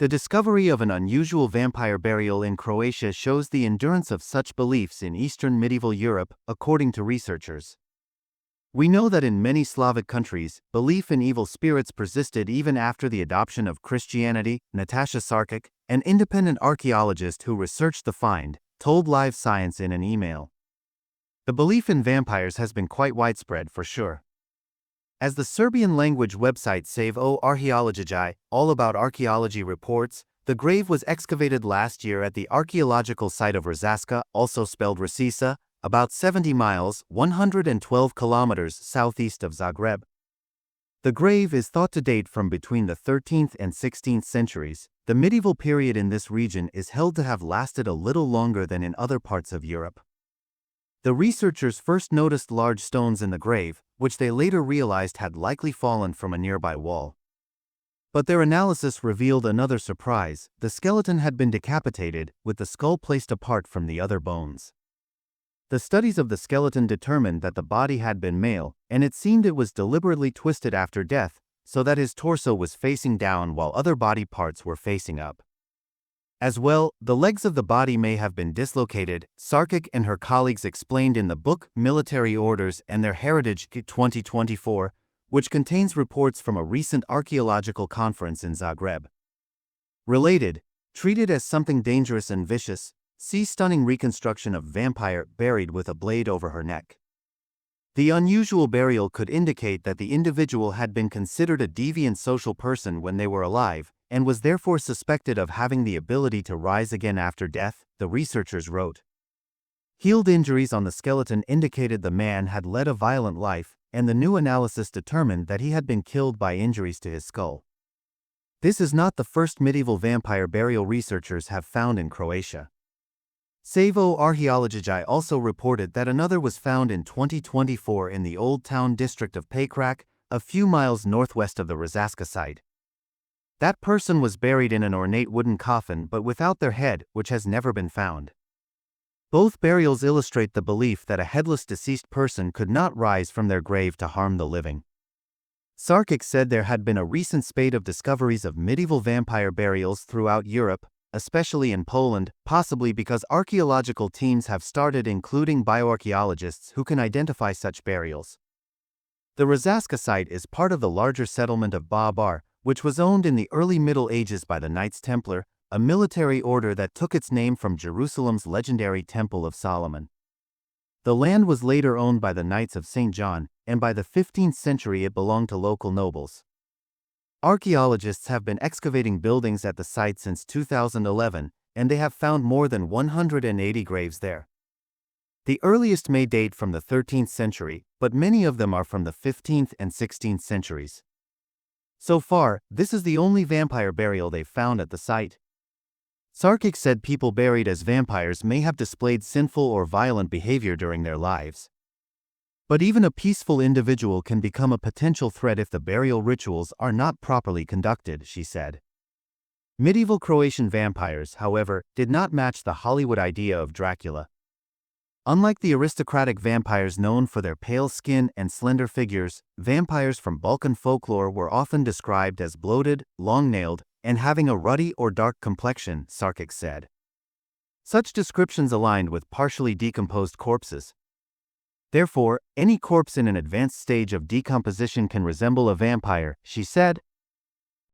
The discovery of an unusual vampire burial in Croatia shows the endurance of such beliefs in Eastern medieval Europe, according to researchers. We know that in many Slavic countries, belief in evil spirits persisted even after the adoption of Christianity. Natasha Sarkic, an independent archaeologist who researched the find, told Live Science in an email. The belief in vampires has been quite widespread for sure. As the Serbian-language website Save o Arheologijae, all about archaeology reports, the grave was excavated last year at the archaeological site of Razaska, also spelled Rasisa, about 70 miles, 112 kilometers southeast of Zagreb. The grave is thought to date from between the 13th and 16th centuries. The medieval period in this region is held to have lasted a little longer than in other parts of Europe. The researchers first noticed large stones in the grave, which they later realized had likely fallen from a nearby wall. But their analysis revealed another surprise: the skeleton had been decapitated, with the skull placed apart from the other bones. The studies of the skeleton determined that the body had been male, and it seemed it was deliberately twisted after death, so that his torso was facing down while other body parts were facing up. As well, the legs of the body may have been dislocated, Sarkic and her colleagues explained in the book Military Orders and Their Heritage 2024, which contains reports from a recent archaeological conference in Zagreb. Related, treated as something dangerous and vicious, see stunning reconstruction of vampire buried with a blade over her neck. The unusual burial could indicate that the individual had been considered a deviant social person when they were alive, and was therefore suspected of having the ability to rise again after death, the researchers wrote. Healed injuries on the skeleton indicated the man had led a violent life, and the new analysis determined that he had been killed by injuries to his skull. This is not the first medieval vampire burial researchers have found in Croatia. Save o Arheologijae also reported that another was found in 2024 in the Old Town district of Pakrac, a few miles northwest of the Razaska site. That person was buried in an ornate wooden coffin but without their head, which has never been found. Both burials illustrate the belief that a headless deceased person could not rise from their grave to harm the living. Sarkic said there had been a recent spate of discoveries of medieval vampire burials throughout Europe, especially in Poland, possibly because archaeological teams have started including bioarchaeologists who can identify such burials. The Razaska site is part of the larger settlement of Babar, which was owned in the early Middle Ages by the Knights Templar, a military order that took its name from Jerusalem's legendary Temple of Solomon. The land was later owned by the Knights of St. John, and by the 15th century it belonged to local nobles. Archaeologists have been excavating buildings at the site since 2011, and they have found more than 180 graves there. The earliest may date from the 13th century, but many of them are from the 15th and 16th centuries. So far, this is the only vampire burial they've found at the site. Sarkic said people buried as vampires may have displayed sinful or violent behavior during their lives. But even a peaceful individual can become a potential threat if the burial rituals are not properly conducted, she said. Medieval Croatian vampires, however, did not match the Hollywood idea of Dracula. Unlike the aristocratic vampires known for their pale skin and slender figures, vampires from Balkan folklore were often described as bloated, long-nailed, and having a ruddy or dark complexion, Sarkic said. Such descriptions aligned with partially decomposed corpses. Therefore, any corpse in an advanced stage of decomposition can resemble a vampire, she said.